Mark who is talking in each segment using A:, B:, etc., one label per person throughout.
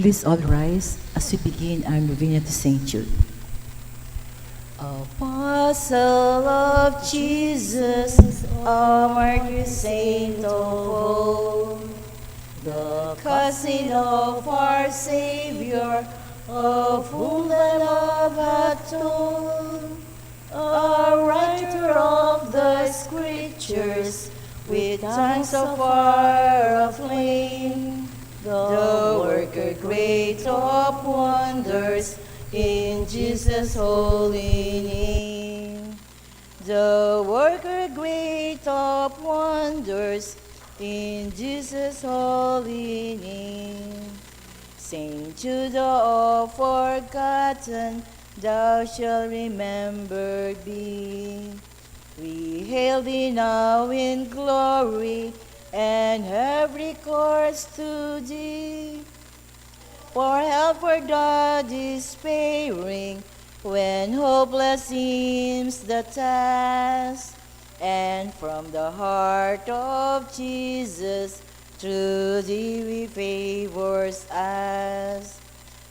A: Please all rise as we begin our novena to Saint Jude.
B: Apostle of Jesus, a martyr saint of old, the cousin of our Savior, of whom the love hath told, a writer of the Scriptures, with tongues of fire aflame, the worker great of wonders, in Jesus' holy name. The worker great of wonders, in Jesus' holy name. Saint Judah of forgotten, thou shalt remembered be. We hail thee now in glory, and have recourse to thee. For help for the despairing, when hopeless seems the task. And from the heart of Jesus, through thee we favors ask.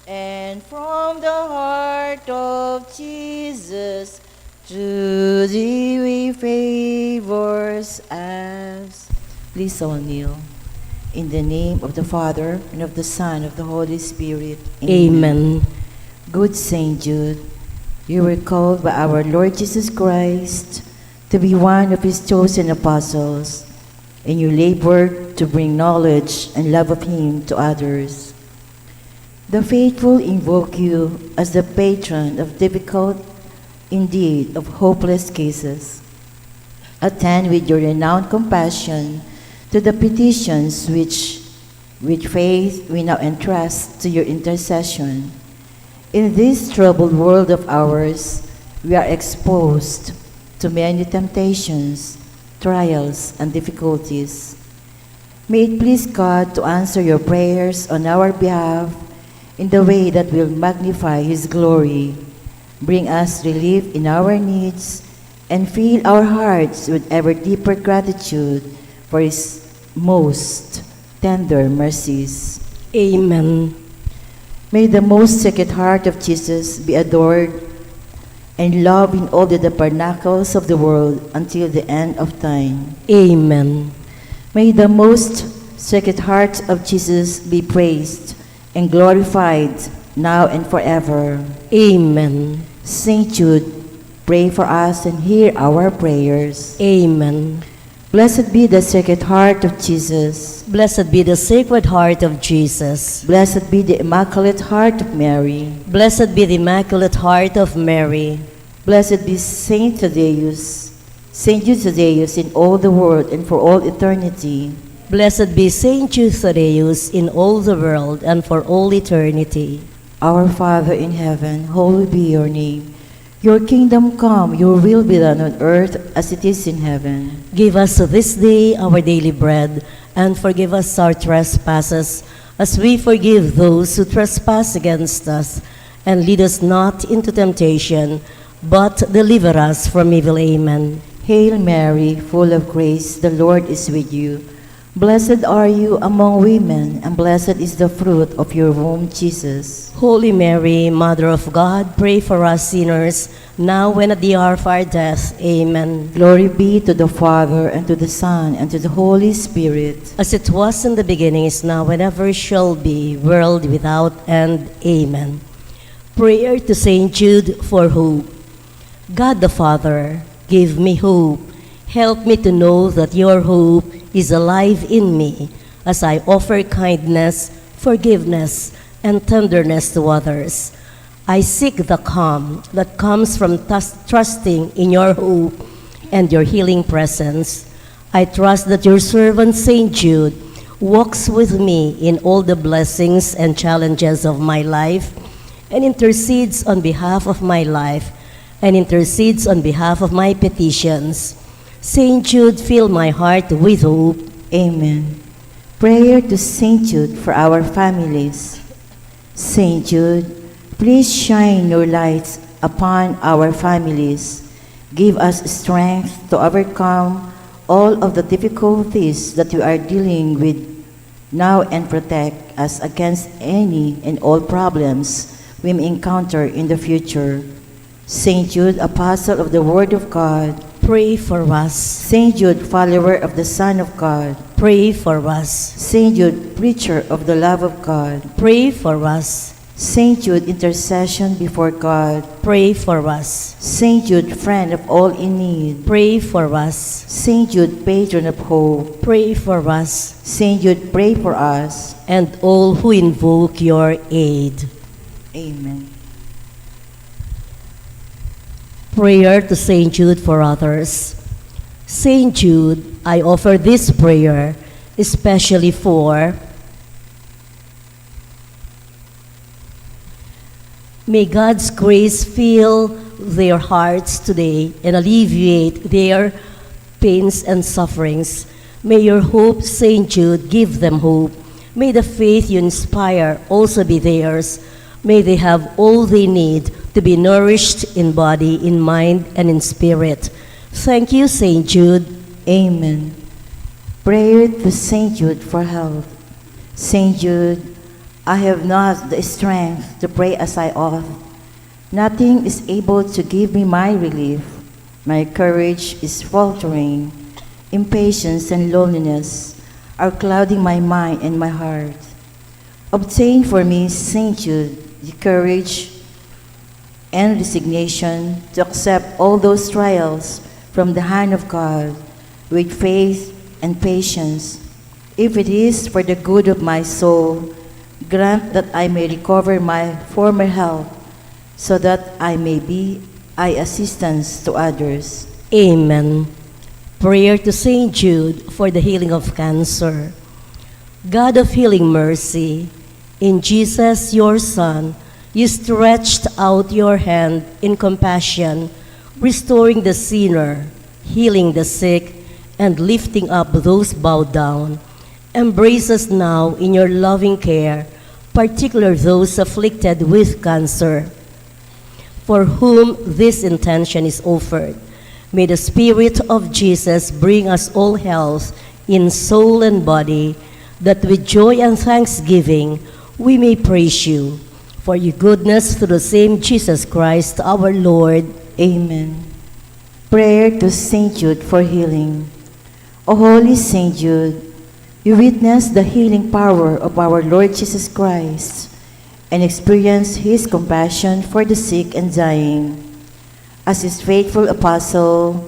B: And from the heart of Jesus, through thee we favors ask.
A: Please all kneel. In the name of the Father, and of the Son, and of the Holy Spirit.
C: Amen.
A: Good Saint Jude, you were called by our Lord Jesus Christ to be one of his chosen apostles, and you labored to bring knowledge and love of him to others. The faithful invoke you as the patron of difficult, indeed of hopeless cases. Attend with your renowned compassion to the petitions which, with faith, we now entrust to your intercession. In this troubled world of ours, we are exposed to many temptations, trials, and difficulties. May it please God to answer your prayers on our behalf in the way that will magnify His glory, bring us relief in our needs, and fill our hearts with ever deeper gratitude for His most tender mercies.
C: Amen.
A: May the most Sacred Heart of Jesus be adored and loved in all the tabernacles of the world until the end of time.
C: Amen.
A: May the most Sacred Heart of Jesus be praised and glorified now and forever.
C: Amen.
A: Saint Jude, pray for us and hear our prayers.
C: Amen.
A: Blessed be the Sacred Heart of Jesus.
C: Blessed be the Sacred Heart of Jesus.
A: Blessed be the Immaculate Heart of Mary.
C: Blessed be the Immaculate Heart of Mary.
A: Blessed be Saint Thaddeus, Saint Jude Thaddeus in all the world and for all eternity.
C: Blessed be Saint Jude Thaddeus in all the world and for all eternity.
A: Our Father in heaven, hallowed be your name. Your kingdom come, your will be done on earth as it is in heaven.
C: Give us this day our daily bread, and forgive us our trespasses, as we forgive those who trespass against us. And lead us not into temptation, but deliver us from evil. Amen.
A: Hail Mary, full of grace, the Lord is with you. Blessed are you among women, and blessed is the fruit of your womb, Jesus.
C: Holy Mary, Mother of God, pray for us sinners, now and at the hour of our death. Amen.
A: Glory be to the Father, and to the Son, and to the Holy Spirit.
C: As it was in the beginning, is now, and ever shall be, world without end. Amen. Prayer to Saint Jude for hope. God the Father, give me hope. Help me to know that your hope is alive in me as I offer kindness, forgiveness, and tenderness to others. I seek the calm that comes from trusting in your hope and your healing presence. I trust that your servant Saint Jude walks with me in all the blessings and challenges of my life and intercedes on behalf of my life and intercedes on behalf of my petitions. Saint Jude, fill my heart with hope.
A: Amen. Prayer to Saint Jude for our families. Saint Jude, please shine your light upon our families. Give us strength to overcome all of the difficulties that we are dealing with now and protect us against any and all problems we may encounter in the future. Saint Jude, Apostle of the Word of God,
C: pray for us.
A: Saint Jude, follower of the Son of God,
C: Pray for us.
A: Saint Jude, preacher of the love of God,
C: Pray for us.
A: Saint Jude, intercession before God,
C: Pray for us.
A: Saint Jude, friend of all in need,
C: Pray for us.
A: Saint Jude, patron of hope,
C: Pray for us.
A: Saint Jude, pray for us.
C: And all who invoke your aid.
A: Amen.
C: Prayer to Saint Jude for others. Saint Jude, I offer this prayer especially for may God's grace fill their hearts today and alleviate their pains and sufferings. May your hope, Saint Jude, give them hope. May the faith you inspire also be theirs. May they have all they need to be nourished in body, in mind, and in spirit. Thank you, Saint Jude.
A: Amen. Prayer to Saint Jude for health. Saint Jude, I have not the strength to pray as I ought. Nothing is able to give me my relief. My courage is faltering. Impatience and loneliness are clouding my mind and my heart. Obtain for me, Saint Jude, the courage and resignation to accept all those trials from the hand of God with faith and patience. If it is for the good of my soul, grant that I may recover my former health so that I may be an assistance to others.
C: Amen. Prayer to Saint Jude for the healing of cancer. God of healing mercy, in Jesus, your Son, you stretched out your hand in compassion, restoring the sinner, healing the sick, and lifting up those bowed down. Embrace us now in your loving care, particularly those afflicted with cancer, for whom this intention is offered. May the Spirit of Jesus bring us all health in soul and body, that with joy and thanksgiving we may praise you for your goodness through the same Jesus Christ our Lord.
A: Amen. Prayer to Saint Jude for healing. O holy Saint Jude, you witnessed the healing power of our Lord Jesus Christ and experienced his compassion for the sick and dying. As his faithful apostle,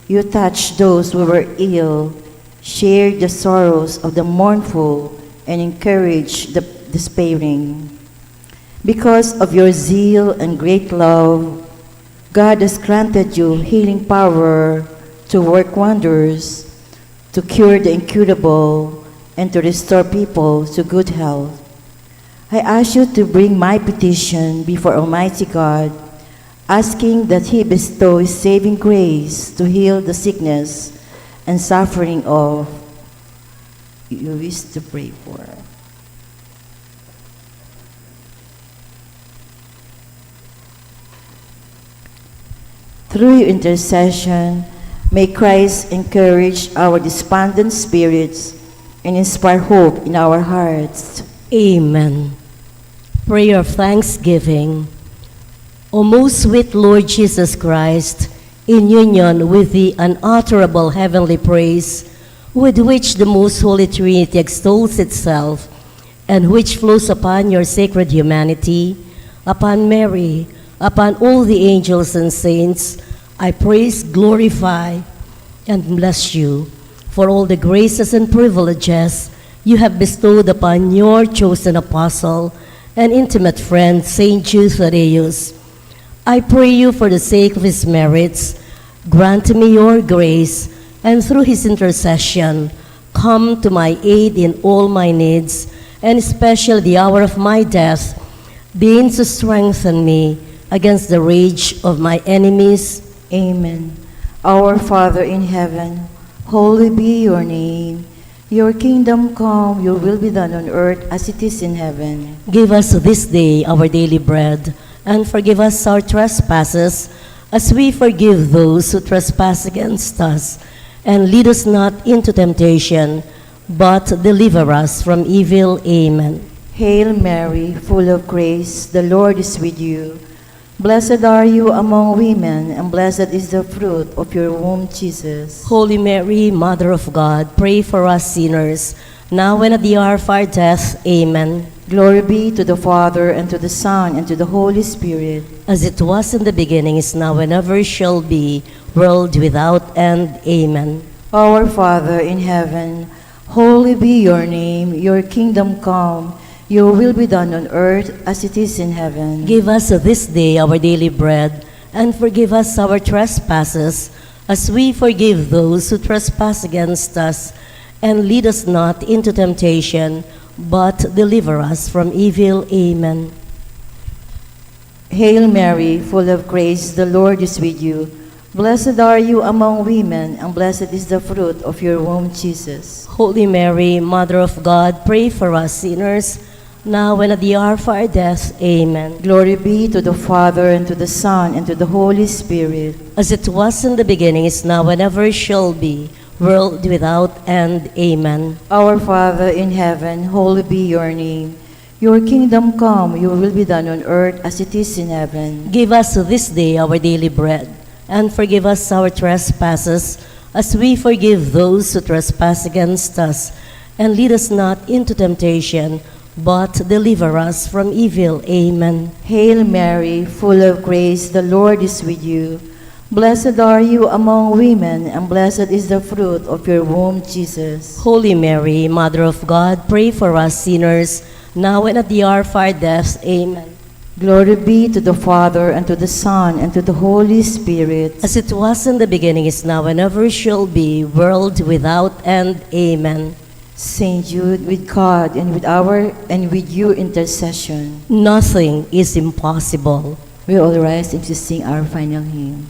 A: you touched those who were ill, shared the sorrows of the mournful, and encouraged the despairing. Because of your zeal and great love, God has granted you healing power to work wonders, to cure the incurable, and to restore people to good health. I ask you to bring my petition before Almighty God, asking that He bestow His saving grace to heal the sickness and suffering of you wish to pray for. Through your intercession, may Christ encourage our despondent spirits and inspire hope in our hearts.
C: Amen. Prayer of thanksgiving. O most sweet Lord Jesus Christ, in union with the unutterable heavenly praise with which the most holy Trinity extols itself, and which flows upon your sacred humanity, upon Mary, upon all the angels and saints, I praise, glorify, and bless you for all the graces and privileges you have bestowed upon your chosen apostle and intimate friend, Saint Jude Thaddeus. I pray you for the sake of his merits, grant me your grace, and through his intercession, come to my aid in all my needs, and especially the hour of my death, deign to strengthen me against the rage of my enemies.
A: Amen. Our Father in heaven, hallowed be your name. Your kingdom come, your will be done on earth as it is in heaven.
C: Give us this day our daily bread, and forgive us our trespasses, as we forgive those who trespass against us. And lead us not into temptation, but deliver us from evil. Amen.
A: Hail Mary, full of grace, the Lord is with you. Blessed are you among women, and blessed is the fruit of your womb, Jesus.
C: Holy Mary, Mother of God, pray for us sinners, now and at the hour of our death. Amen.
A: Glory be to the Father, and to the Son, and to the Holy Spirit.
C: As it was in the beginning, is now, and ever shall be, world without end. Amen.
A: Our Father in heaven, holy be your name, your kingdom come, your will be done on earth as it is in heaven.
C: Give us this day our daily bread, and forgive us our trespasses, as we forgive those who trespass against us. And lead us not into temptation, but deliver us from evil. Amen.
A: Hail Mary, full of grace, the Lord is with you. Blessed are you among women, and blessed is the fruit of your womb, Jesus.
C: Holy Mary, Mother of God, pray for us sinners, now and at the hour of our death. Amen.
A: Glory be to the Father, and to the Son, and to the Holy Spirit.
C: As it was in the beginning, is now, and ever shall be, world without end. Amen.
A: Our Father in heaven, holy be your name. Your kingdom come, your will be done on earth as it is in heaven.
C: Give us this day our daily bread, and forgive us our trespasses, as we forgive those who trespass against us. And lead us not into temptation, but deliver us from evil. Amen.
A: Hail Mary, full of grace, the Lord is with you. Blessed are you among women, and blessed is the fruit of your womb, Jesus.
C: Holy Mary, Mother of God, pray for us sinners, now and at the hour of our death. Amen.
A: Glory be to the Father, and to the Son, and to the Holy Spirit.
C: As it was in the beginning, is now, and ever shall be, world without end. Amen.
A: Saint Jude, with God and with your intercession,
C: Nothing is impossible.
A: we all rise and to sing our final hymn.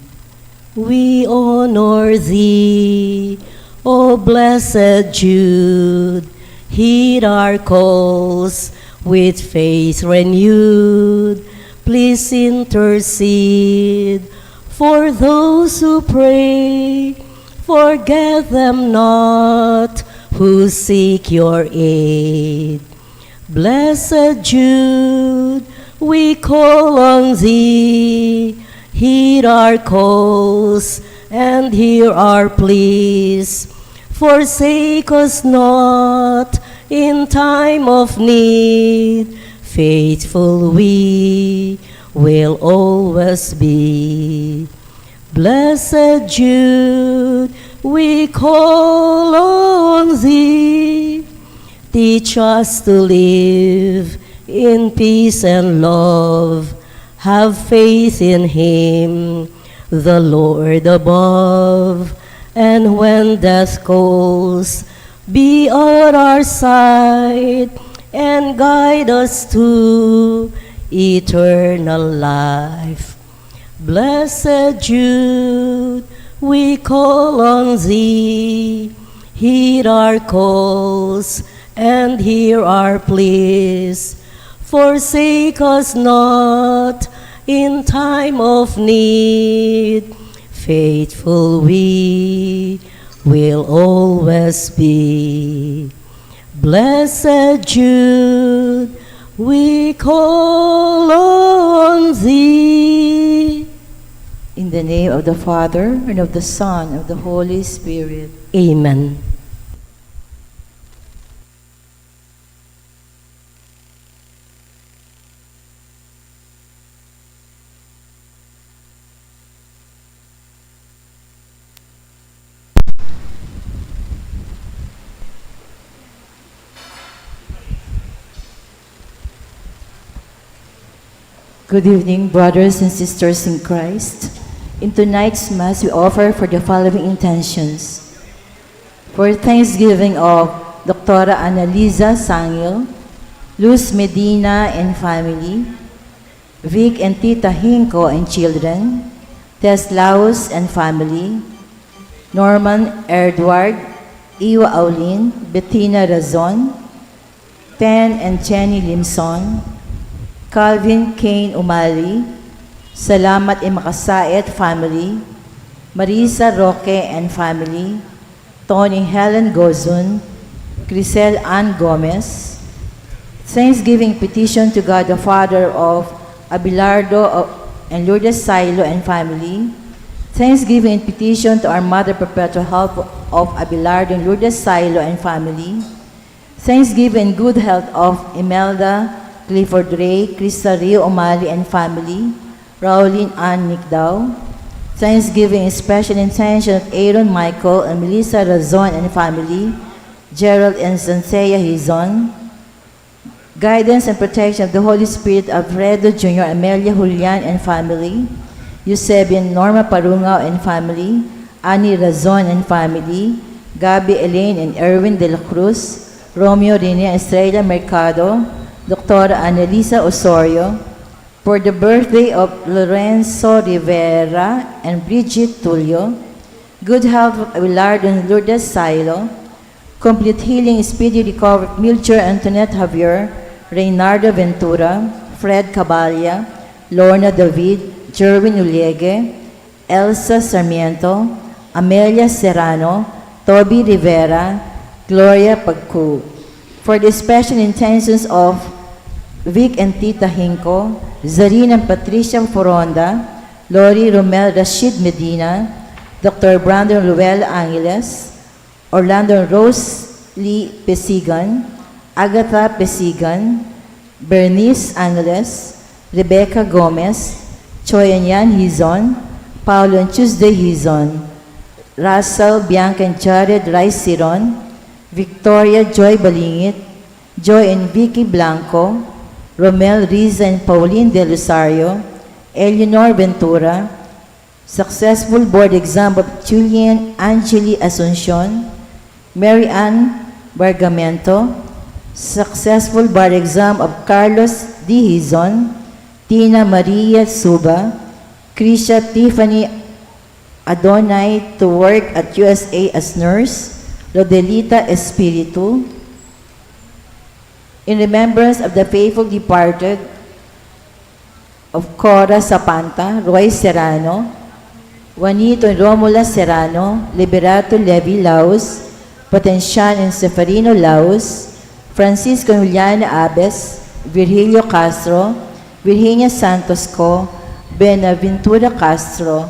C: We honor thee, O blessed Jude. Heed our calls with faith renewed. Please intercede for those who pray. Forget them not who seek your aid. Blessed Jude, we call on thee. Heed our calls and hear our pleas. Forsake us not in time of need. Faithful we will always be. Blessed Jude, we call on thee. Teach us to live in peace and love. Have faith in him, the Lord above. And when death calls, be at our side and guide us to eternal life. Blessed Jude, we call on thee. Heed our calls and hear our pleas. Forsake us not in time of need. Faithful we will always be. Blessed Jude, we call on thee.
A: In the name of the Father, and of the Son, and of the Holy Spirit.
C: Amen.
A: Good evening, brothers and sisters in Christ. In tonight's Mass, we offer for the following intentions. For Thanksgiving of Dr. Annalisa Sangil, Luz Medina and family, Vic and Tita Hinko and children, Tess Laos and family, Norman Edward, Iwa Aulin, Bettina Razon, Ten and Jenny Limson, Calvin Kane Umali, Salamat 𝗦𝗂𝐿𝐴𝐻 family, Marisa Roque and family, Tony Helen Gozun, Crisel Ann Gomez. Thanksgiving petition to God the Father of Abelardo and Lourdes Silo and family. Thanksgiving petition to our Mother Perpetual Help of Abelardo and Lourdes Silo and family. Thanksgiving good health of Imelda Clifford Ray, Krista Rio O'Malley and family. Rowlyn Ann Nicdao. Thanksgiving special intention of Aaron Michael and Melissa Razon and family. Gerald and Sanseya Hizon. Guidance and protection of the Holy Spirit of Alfredo Jr., Amelia Julian and family. Eusebian Norma Parungao and family. Annie Razon and family. Gabby Elaine and Erwin de la Cruz. Romeo Rene Estrella Mercado. Dr. Annalisa Osorio. For the birthday of Lorenzo Rivera and Bridget Tulio. Good health of Abelardo and Lourdes Silo. Complete healing, speedy recovery of Milcher Antoinette Javier, Reynardo Ventura, Fred Caballa, Lorna David, Jerwin Uliegue, Elsa Sarmiento, Amelia Serrano, Toby Rivera, Gloria Pagcu. For the special intentions of Vic and Tita Hinco, Zarina and Patricia Foronda, Lori Romel Rashid Medina, Dr. Brandon Luel Angeles, Orlando Rose Lee Pesigan, Agatha Pesigan, Bernice Angeles, Rebecca Gomez, Choi and Yan Hizon, Paulo and Tuesday Hizon, Russell, Bianca and Jared Rice Siron, Victoria Joy Balingit, Joy and Vicky Blanco, Romel Riza and Pauline De Rosario, Eleanor Ventura, successful board exam of Julian Angeli Asuncion, Mary Ann Bargamento, successful bar exam of Carlos D. Hizon, Tina Maria Suba, Krisha Tiffany Adonai to work at USA as nurse, Rodelita Espiritu. In remembrance of the faithful departed of Cora Zapanta, Roy Serrano, Juanito and Romula Serrano, Liberato Levi Laos, Potencian and Seferino Laos, Francisco and Juliana Abes, Virgilio Castro, Virginia Santos Co, Benaventura Castro,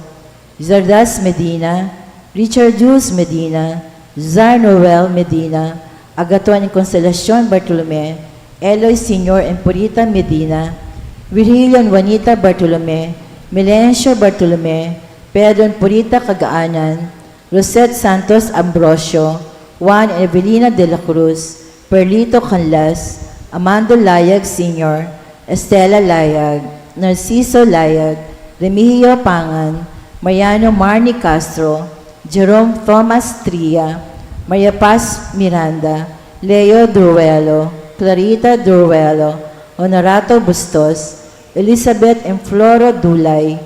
A: Zardas Medina, Richard Jules Medina, Zar Noel Medina, Agaton and Consolacion Bartolome, Eloy Senior and Purita Medina, Virgilio and Juanita Bartolome, Melencio Bartolome, Pedro and Purita Cagaanan, Rosette Santos Ambrosio, Juan and Evelina de la Cruz, Perlito Canlas, Amando Layag Sr., Estela Layag, Narciso Layag, Remigio Pangan, Mariano Marnie Castro, Jerome Thomas Tria, Maria Paz Miranda, Leo Duruelo, Clarita Duruelo, Honorato Bustos, Elizabeth and Floro Dulay,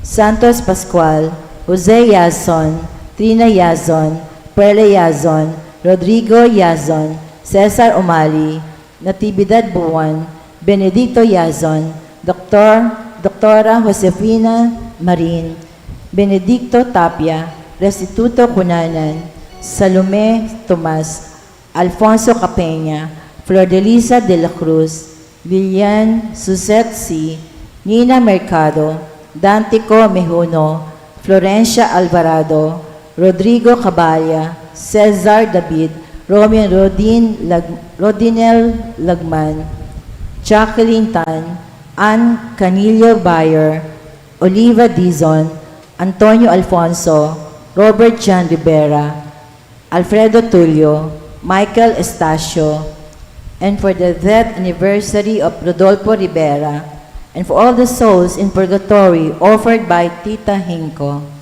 A: Santos Pascual, Jose Yazon, Trina Yazon, Perla Yazon, Rodrigo Yazon, Cesar Umali, Natividad Buwan, Benedicto Yazon, Doktora Josefina Marin, Benedicto Tapia, Restituto Cunanan, Salome Tomas, Alfonso Capeña, Flor de Lisa de la Cruz, Lilian Suzette C., Nina Mercado, Dantico Mejuno, Florencia Alvarado, Rodrigo Caballa, Cesar David, Romeo Rodinel Lagman, Jacqueline Tan, Ann Canillo Bayer, Oliva Dizon, Antonio Alfonso, Robert John Rivera, Alfredo Tulio, Michael Estacio, and for the death anniversary of Rodolfo Rivera, and for all the souls in purgatory offered by Tita Hinco.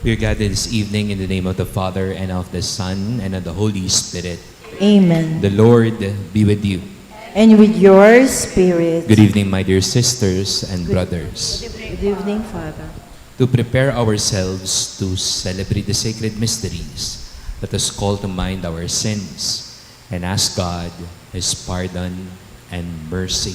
D: We are gathered this evening in the name of the Father, and of the Son, and of the Holy Spirit.
A: Amen.
D: The Lord be with you.
A: And with your spirit.
D: Good evening, my dear sisters and brothers.
A: Good evening, Father.
D: To prepare ourselves to celebrate the sacred mysteries, let us call to mind our sins and ask God His pardon and mercy.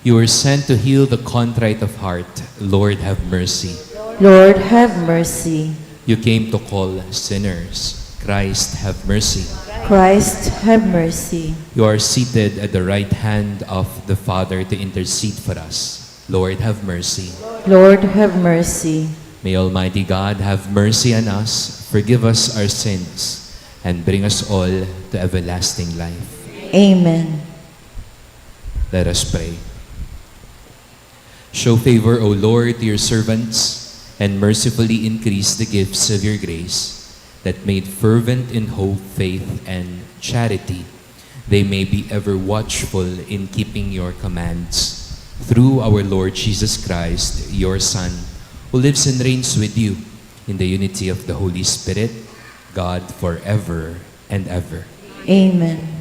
D: You were sent to heal the contrite of heart. Lord, have mercy.
A: Lord, have mercy.
D: You came to call sinners. Christ, have mercy.
A: Christ, have mercy.
D: You are seated at the right hand of the Father to intercede for us. Lord, have mercy.
A: Lord, have mercy.
D: May Almighty God have mercy on us, forgive us our sins, and bring us all to everlasting life.
A: Amen.
D: Let us pray. Show favor, O Lord, to your servants, and mercifully increase the gifts of your grace, that made fervent in hope, faith, and charity, they may be ever watchful in keeping your commands. Through our Lord Jesus Christ, your Son, who lives and reigns with you in the unity of the Holy Spirit, God forever and ever.
A: Amen.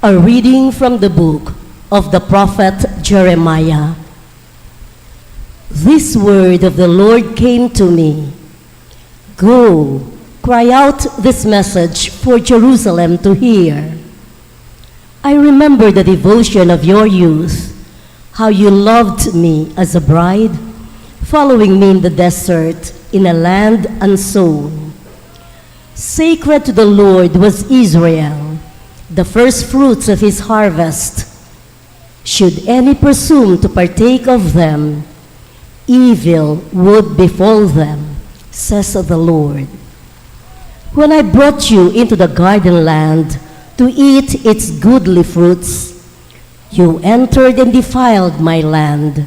C: A reading from the book of the prophet Jeremiah. This word of the Lord came to me. Go, cry out this message for Jerusalem to hear. I remember the devotion of your youth, how you loved me as a bride, following me in the desert in a land unsown. Sacred to the Lord was Israel, the first fruits of his harvest. Should any presume to partake of them, evil would befall them, says the Lord. When I brought you into the garden land to eat its goodly fruits, you entered and defiled my land.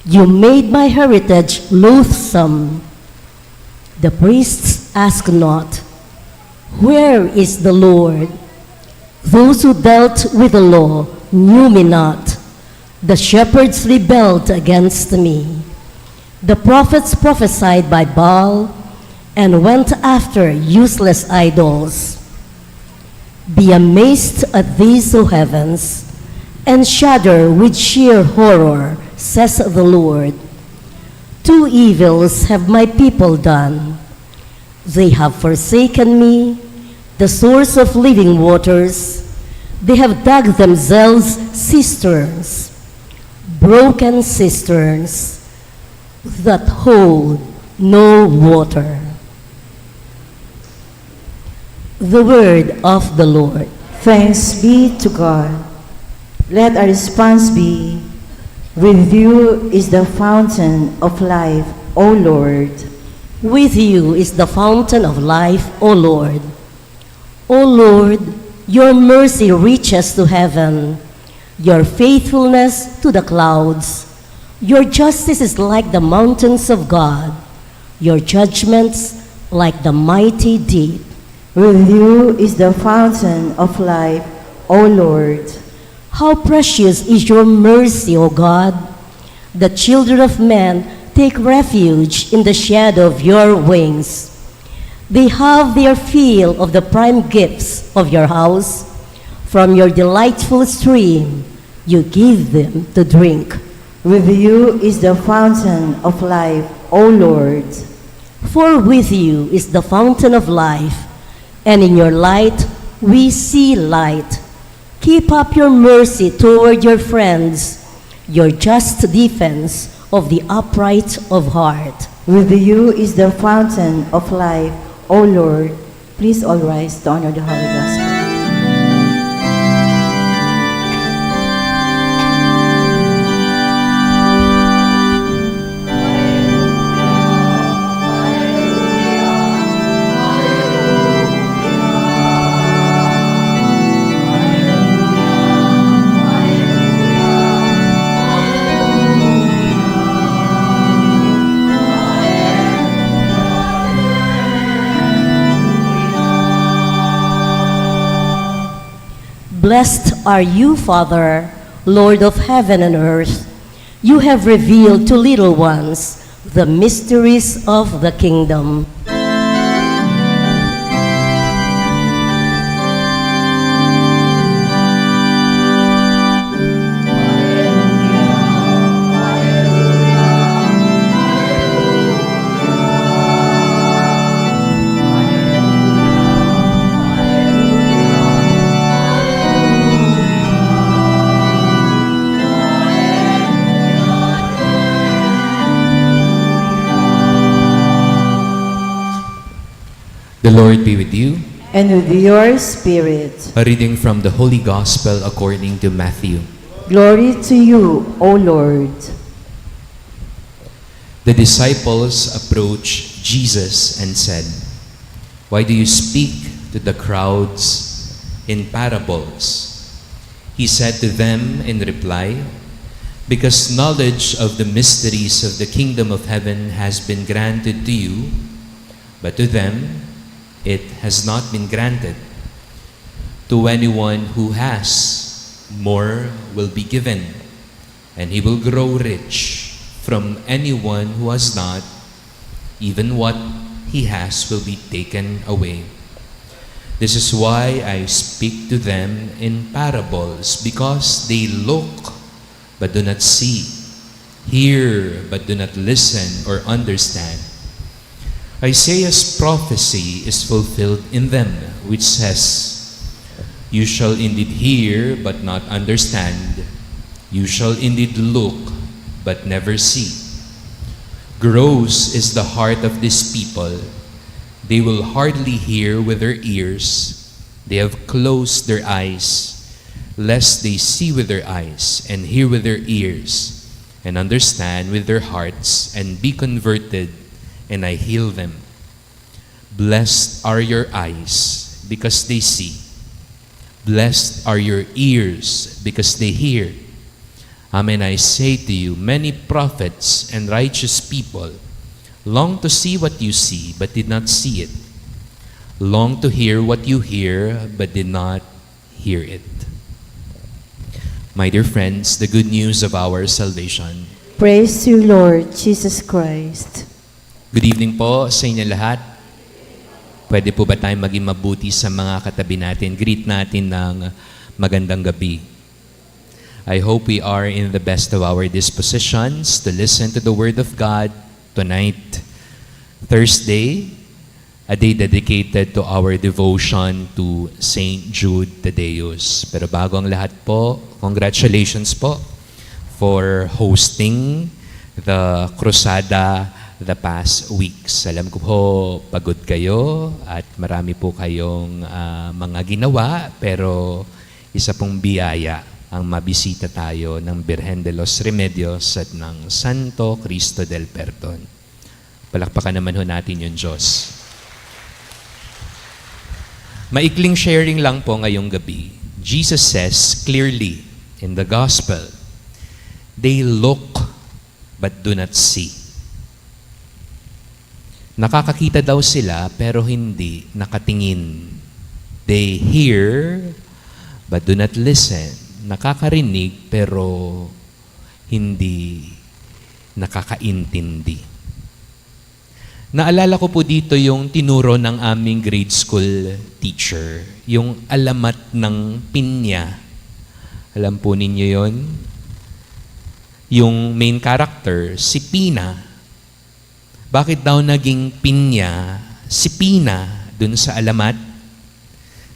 C: You made my heritage loathsome. The priests ask not, where is the Lord? Those who dealt with the law knew me not. The shepherds rebelled against me. The prophets prophesied by Baal and went after useless idols. Be amazed at these, O heavens, and shudder with sheer horror, says the Lord. Two evils have my people done. They have forsaken me, the source of living waters. They have dug themselves cisterns, broken cisterns that hold no water. The word of the Lord.
A: Thanks be to God. Let our response be, with you is the fountain of life, O Lord.
C: With you is the fountain of life, O Lord. O Lord, your mercy reaches to heaven, your faithfulness to the clouds. Your justice is like the mountains of God, your judgments like the mighty deep.
A: With you is the fountain of life, O Lord.
C: How precious is your mercy, O God! The children of men take refuge in the shadow of your wings. They have their fill of the prime gifts of your house. From your delightful stream, you give them to drink.
A: With you is the fountain of life, O Lord.
C: For with you is the fountain of life, and in your light we see light. Keep up your mercy toward your friends, your just defense of the upright of heart.
A: With you is the fountain of life, O Lord. Please all rise to honor the Holy Gospel.
C: Blessed are you, Father, Lord of heaven and earth. You have revealed to little ones the mysteries of the kingdom.
D: The Lord be with you.
A: And with your spirit.
D: A reading from the Holy Gospel according to Matthew.
A: Glory to you, O Lord.
D: The disciples approached Jesus and said, "Why do you speak to the crowds in parables?" He said to them in reply, "Because knowledge of the mysteries of the kingdom of heaven has been granted to you, but to them it has not been granted. To anyone who has, more will be given, and he will grow rich. From anyone who has not, even what he has will be taken away. This is why I speak to them in parables, because they look but do not see, hear but do not listen or understand. Isaiah's prophecy is fulfilled in them, which says, 'You shall indeed hear but not understand. You shall indeed look but never see.' Gross is the heart of this people. They will hardly hear with their ears. They have closed their eyes, lest they see with their eyes and hear with their ears and understand with their hearts and be converted, and I heal them. Blessed are your eyes because they see. Blessed are your ears because they hear. Amen, I say to you, many prophets and righteous people long to see what you see, but did not see it. Long to hear what you hear, but did not hear it." My dear friends, the good news of our salvation.
A: Praise you, Lord Jesus Christ.
D: Good evening po sa inyo lahat. Pwede po ba tayong maging mabuti sa mga katabi natin? Greet natin ng magandang gabi. I hope we are in the best of our dispositions to listen to the Word of God tonight, Thursday, a day dedicated to our devotion to St. Jude Thaddeus. Pero bago ang lahat po, congratulations po for hosting the Crusada the past weeks. Alam ko po, pagod kayo at marami po kayong mga ginawa, pero isa pong biyaya ang mabisita tayo ng Birhen de los Remedios at ng Santo Cristo del Perdon. Palakpakan naman ho natin yung Diyos. Maikling sharing lang po ngayong gabi. Jesus says clearly in the Gospel, "They look but do not see." Nakakakita daw sila pero hindi nakatingin. They hear but do not listen. Nakakarinig pero hindi nakakaintindi. Naalala ko po dito yung tinuro ng aming grade school teacher, yung alamat ng pinya. Alam po ninyo yon? Yung main character, si Pina. Bakit daw naging pinya si Pina dun sa alamat?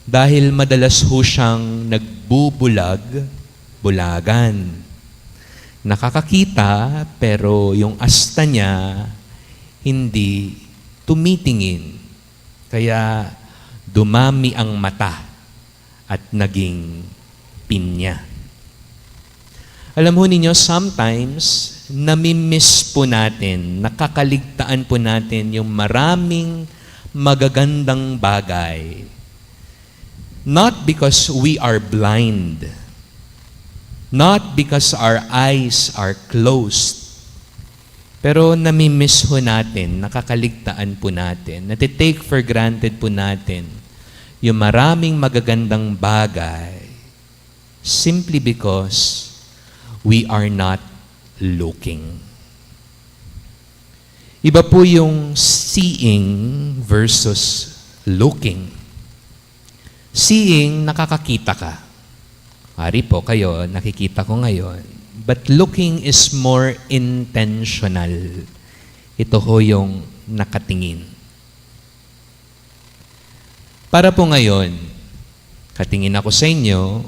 D: Dahil madalas ho siyang nagbubulag-bulagan. Nakakakita pero yung asta niya hindi tumitingin. Kaya dumami ang mata at naging pinya. Alam ho ninyo, sometimes namimiss po natin, nakakaligtaan po natin yung maraming magagandang bagay. Not because we are blind, not because our eyes are closed, pero namimiss ho natin, nakakaligtaan po natin, natitake for granted po natin yung maraming magagandang bagay simply because we are not looking. Iba po yung seeing versus looking. Seeing, nakakakita ka. Hari po kayo, nakikita ko ngayon. But looking is more intentional. Ito ho yung nakatingin. Para po ngayon, katingin ako sa inyo,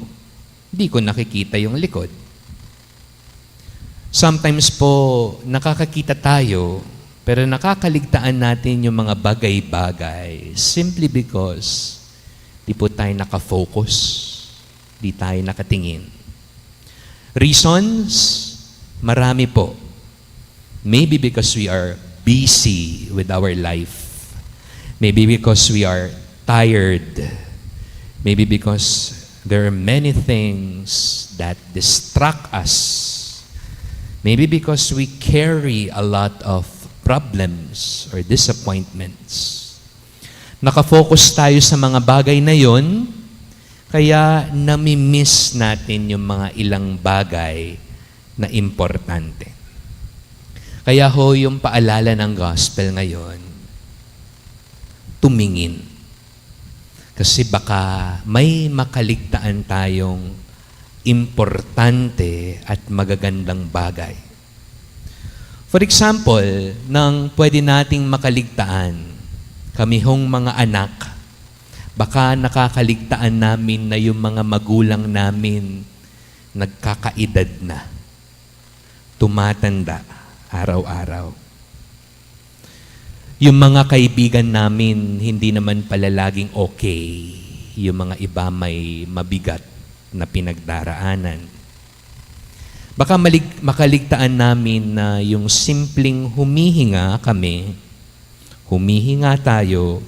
D: di ko nakikita yung likod. Sometimes po, nakakakita tayo, pero nakakaligtaan natin yung mga bagay-bagay simply because di po tayo nakafocus, di tayo nakatingin. Reasons, marami po. Maybe because we are busy with our life. Maybe because we are tired. Maybe because there are many things that distract us. Maybe because we carry a lot of problems or disappointments. Nakafocus tayo sa mga bagay na yon, kaya nami-miss natin yung mga ilang bagay na importante. Kaya ho yung paalala ng gospel ngayon, tumingin. Kasi baka may makaligtaan tayong importante at magagandang bagay. For example, nang pwede nating makaligtaan, kami hong mga anak, baka nakakaligtaan namin na yung mga magulang namin nagkakaedad na, tumatanda araw-araw. Yung mga kaibigan namin hindi naman pala laging okay, yung mga iba may mabigat na pinagdaraanan. Baka makaligtaan namin na yung simpleng humihinga kami, humihinga tayo,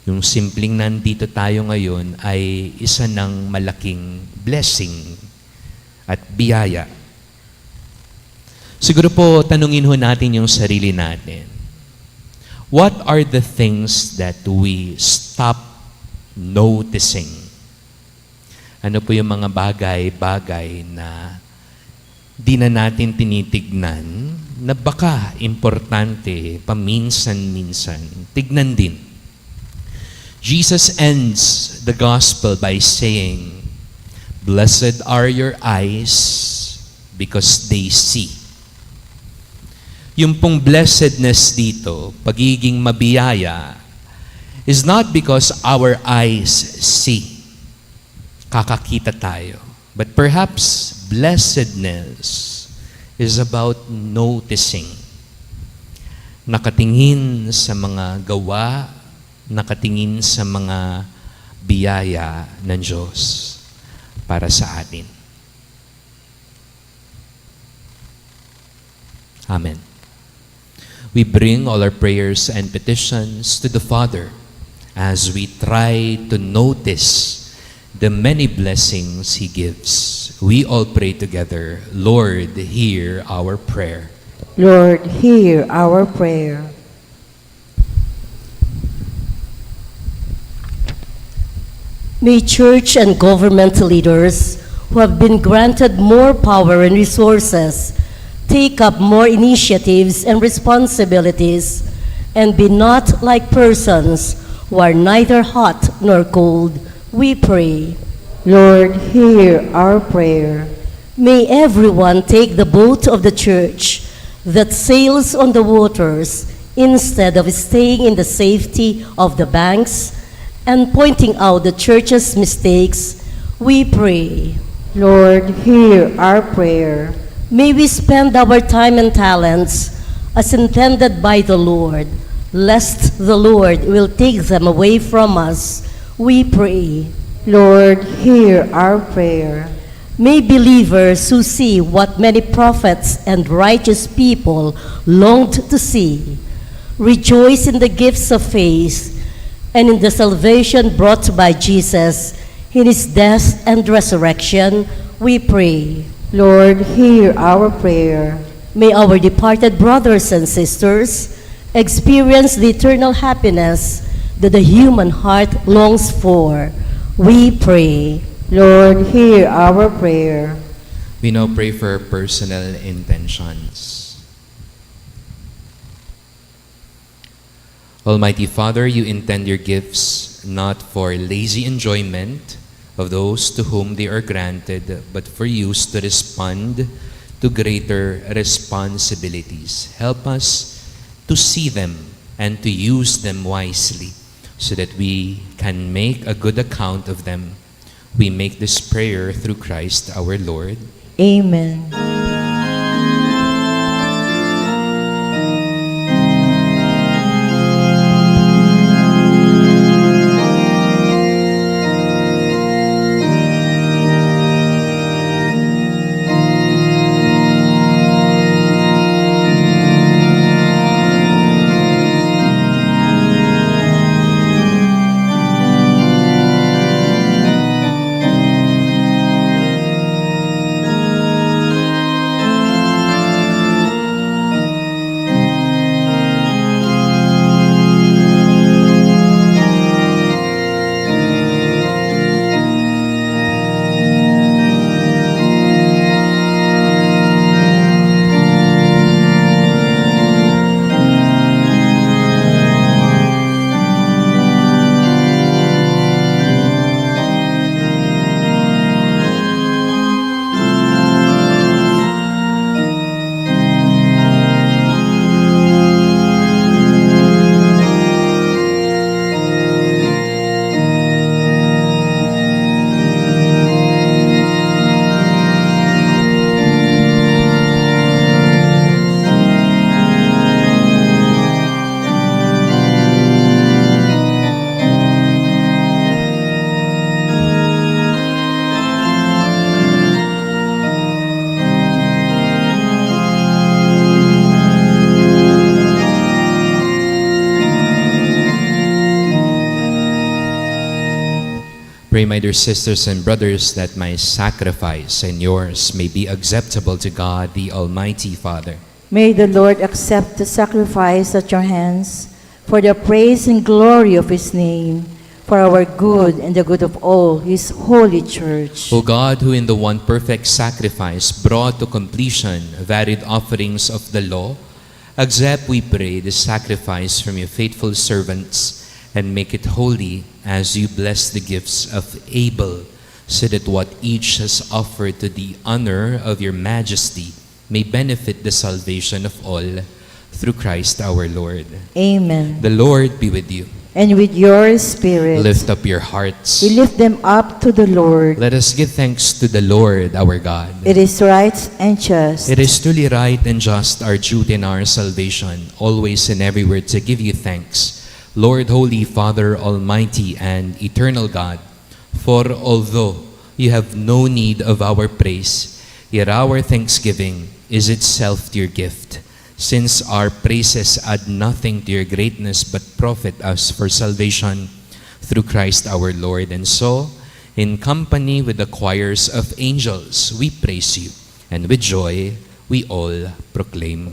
D: yung simpleng nandito tayo ngayon ay isa ng malaking blessing at biyaya. Siguro po, tanungin ho natin yung sarili natin. What are the things that we stop noticing? Ano po yung mga bagay-bagay na di na natin tinitignan na baka importante paminsan-minsan tignan din? Jesus ends the gospel by saying, "Blessed are your eyes because they see." Yung pong blessedness dito, pagiging mabiyaya, is not because our eyes see. Kakakita tayo. But perhaps blessedness is about noticing. Nakatingin sa mga gawa, nakatingin sa mga biyaya ng Diyos para sa atin. Amen. We bring all our prayers and petitions to the Father as we try to notice the many blessings He gives. We all pray together, Lord, hear our prayer.
A: Lord, hear our prayer.
C: May church and government leaders who have been granted more power and resources take up more initiatives and responsibilities and be not like persons who are neither hot nor cold, we pray.
A: Lord, hear our prayer.
C: May everyone take the boat of the church that sails on the waters instead of staying in the safety of the banks and pointing out the church's mistakes, we pray.
A: Lord, hear our prayer.
C: May we spend our time and talents as intended by the Lord, lest the Lord will take them away from us, we pray.
A: Lord, hear our prayer.
C: May believers who see what many prophets and righteous people longed to see rejoice in the gifts of faith and in the salvation brought by Jesus in His death and resurrection, we pray.
A: Lord, hear our prayer.
C: May our departed brothers and sisters experience the eternal happiness that the human heart longs for. We pray.
A: Lord, hear our prayer.
D: We now pray for personal intentions. Almighty Father, you intend your gifts not for lazy enjoyment of those to whom they are granted, but for use to respond to greater responsibilities. Help us to see them and to use them wisely so that we can make a good account of them. We make this prayer through Christ our Lord.
A: Amen.
D: Pray, my dear sisters and brothers, that my sacrifice and yours may be acceptable to God, the Almighty Father.
A: May the Lord accept the sacrifice at your hands for the praise and glory of his name, for our good and the good of all his holy church.
D: O God, who in the one perfect sacrifice brought to completion varied offerings of the law, accept, we pray, the sacrifice from your faithful servants and make it holy as you bless the gifts of Abel, so that what each has offered to the honor of your majesty may benefit the salvation of all, through Christ our Lord.
A: Amen.
D: The Lord be with you.
A: And with your spirit.
D: Lift up your hearts.
A: We lift them up to the Lord.
D: Let us give thanks to the Lord our God.
A: It is right and just.
D: It is truly right and just, our duty and our salvation, always and everywhere to give you thanks, Lord, Holy Father, Almighty and Eternal God. For although you have no need of our praise, yet our thanksgiving is itself your gift, since our praises add nothing to your greatness but profit us for salvation through Christ our Lord. And so, in company with the choirs of angels, we praise you, and with joy we all proclaim.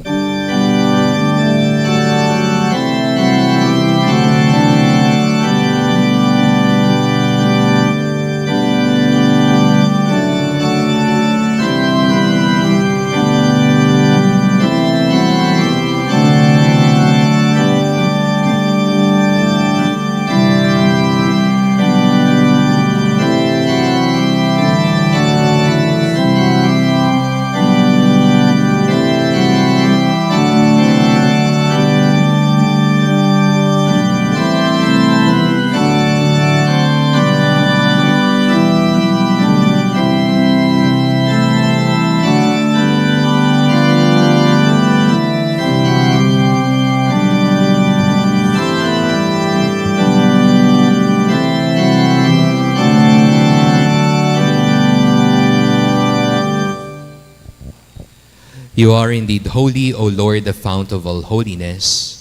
D: You are indeed holy, O Lord, the fount of all holiness.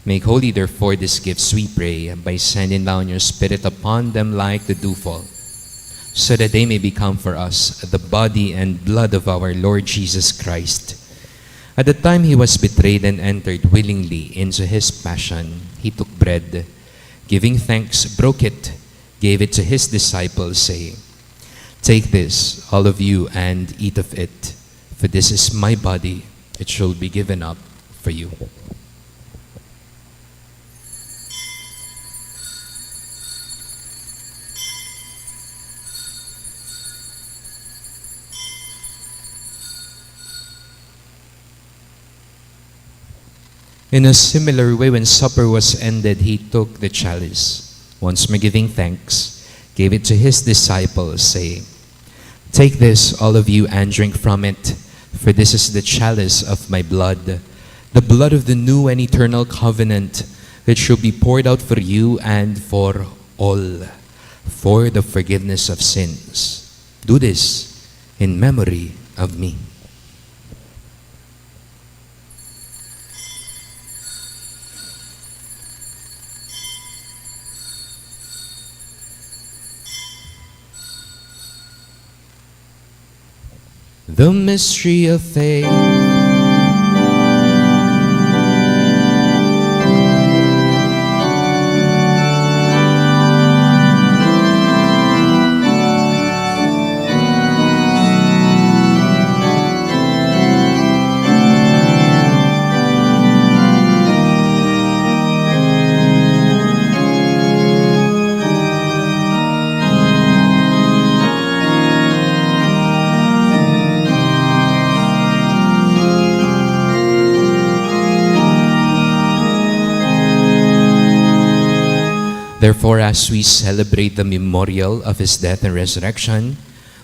D: Make holy, therefore, these gifts, we pray, by sending down your Spirit upon them like the dewfall, so that they may become for us the body and blood of our Lord Jesus Christ. At the time he was betrayed and entered willingly into his passion, he took bread, giving thanks, broke it, gave it to his disciples, saying, Take this, all of you, and eat of it, for this is my body, it shall be given up for you. In a similar way, when supper was ended, he took the chalice. Once more giving thanks, gave it to his disciples, saying, "Take this, all of you, and drink from it, for this is the chalice of my blood, the blood of the new and eternal covenant, which shall be poured out for you and for all, for the forgiveness of sins. Do this in memory of me." The mystery of faith. Therefore, as we celebrate the memorial of his death and resurrection,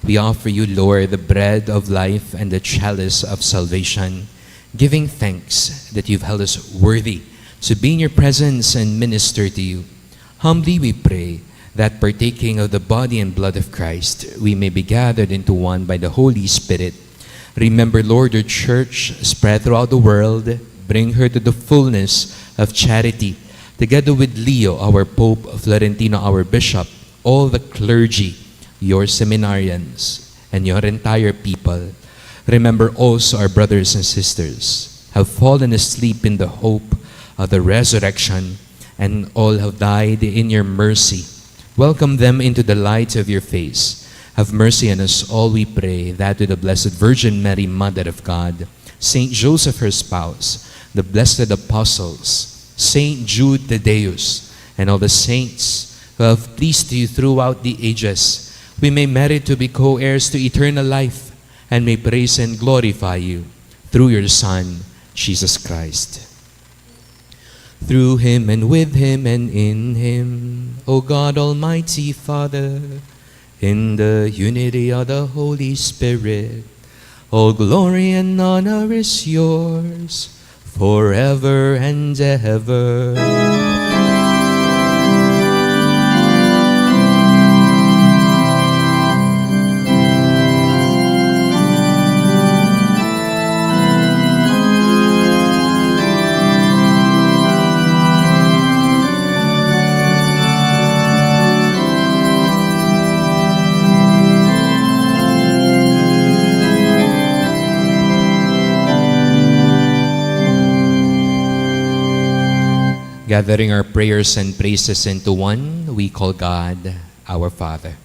D: we offer you, Lord, the bread of life and the chalice of salvation, giving thanks that you've held us worthy to be in your presence and minister to you. Humbly we pray that, partaking of the body and blood of Christ, we may be gathered into one by the Holy Spirit. Remember, Lord, your church spread throughout the world. Bring her to the fullness of charity, together with Leo, our Pope, Florentino, our Bishop, all the clergy, your seminarians, and your entire people. Remember also our brothers and sisters who have fallen asleep in the hope of the resurrection, and all have died in your mercy. Welcome them into the light of your face. Have mercy on us all, we pray, that with the Blessed Virgin Mary, Mother of God, Saint Joseph, her spouse, the blessed apostles, Saint Jude Thaddeus, and all the saints who have pleased you throughout the ages, we may merit to be co-heirs to eternal life, and may praise and glorify you through your Son, Jesus Christ. Through him and with him and in him, O God, Almighty Father, in the unity of the Holy Spirit, all glory and honor is yours, forever and ever. Gathering our prayers and praises into one, we call God our Father.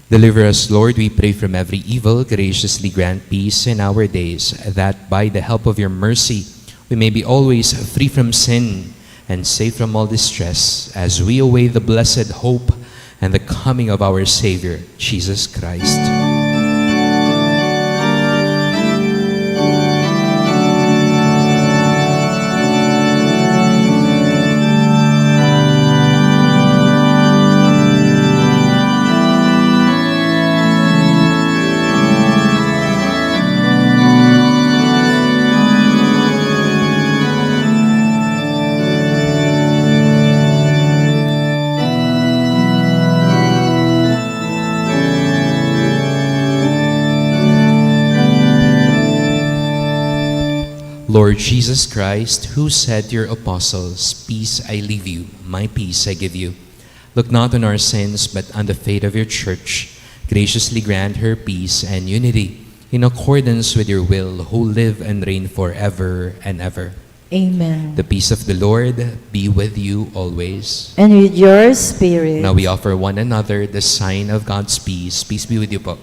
D: Deliver us, Lord, we pray, from every evil. Graciously grant peace in our days, that by the help of your mercy we may be always free from sin and safe from all distress, as we await the blessed hope and the coming of our Savior, Jesus Christ. Lord Jesus Christ, who said to your apostles, "Peace I leave you, my peace I give you," look not on our sins, but on the fate of your church. Graciously grant her peace and unity, in accordance with your will, who live and reign forever and ever.
A: Amen.
D: The peace of the Lord be with you always.
A: And with your spirit.
D: Now we offer one another the sign of God's peace. Peace be with you po.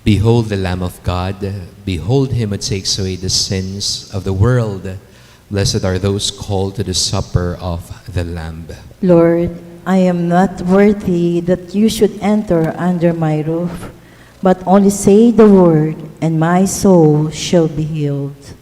D: Behold the Lamb of God. Behold him who takes away the sins of the world. Blessed are those called to the supper of the Lamb.
A: Lord, I am not worthy that you should enter under my roof, but only say the word, and my soul shall be healed.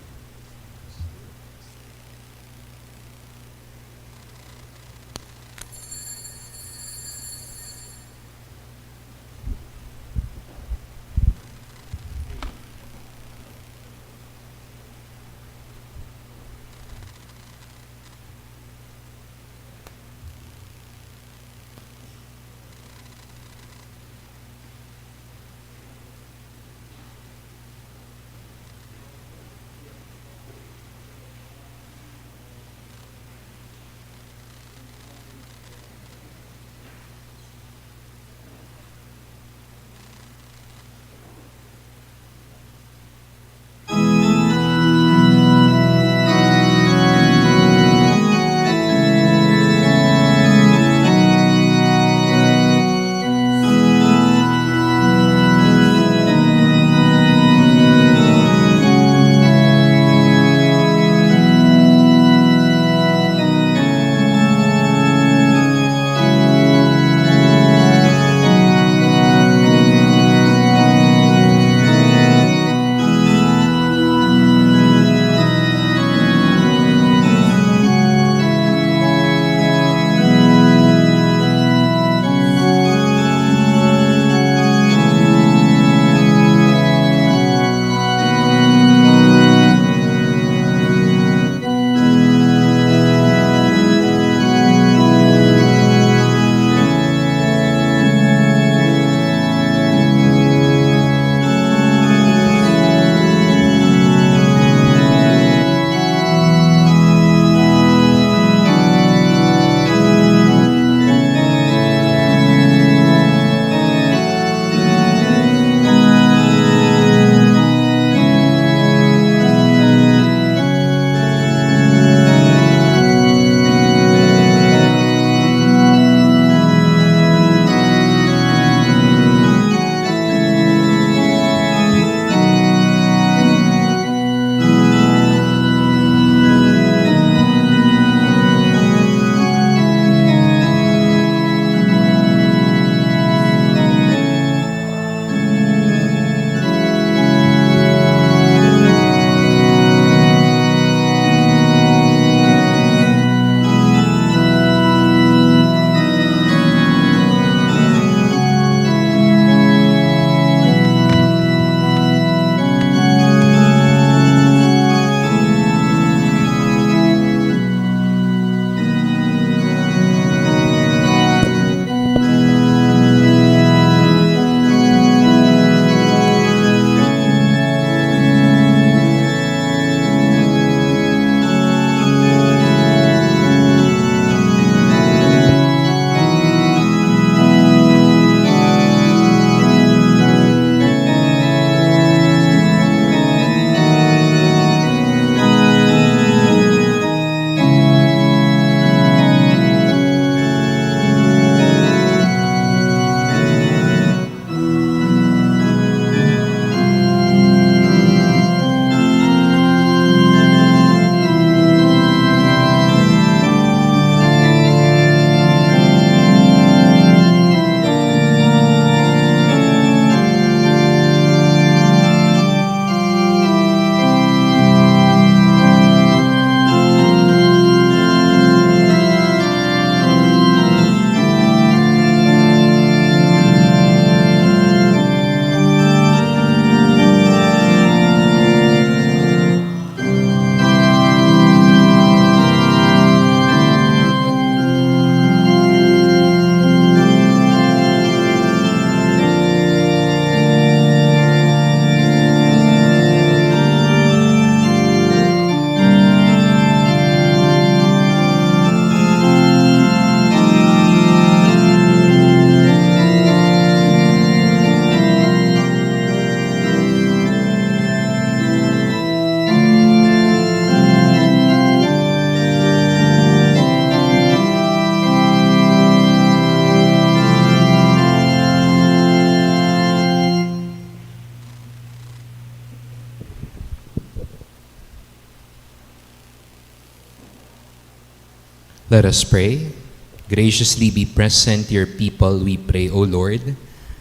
D: Let us pray. Graciously be present to your people, we pray, O Lord,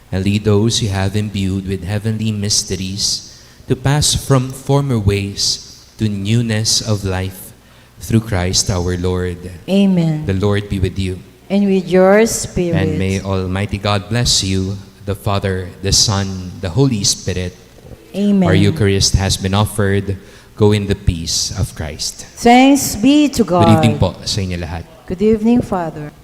D: and lead those you have imbued with heavenly mysteries to pass from former ways to newness of life through Christ our Lord.
A: Amen.
D: The Lord be with you.
A: And with your spirit.
D: And may Almighty God bless you, the Father, the Son, the Holy Spirit.
A: Amen.
D: Our Eucharist has been offered. Go in the peace of Christ.
A: Thanks be to God.
D: Good evening po sa inyo lahat.
A: Good evening, Father.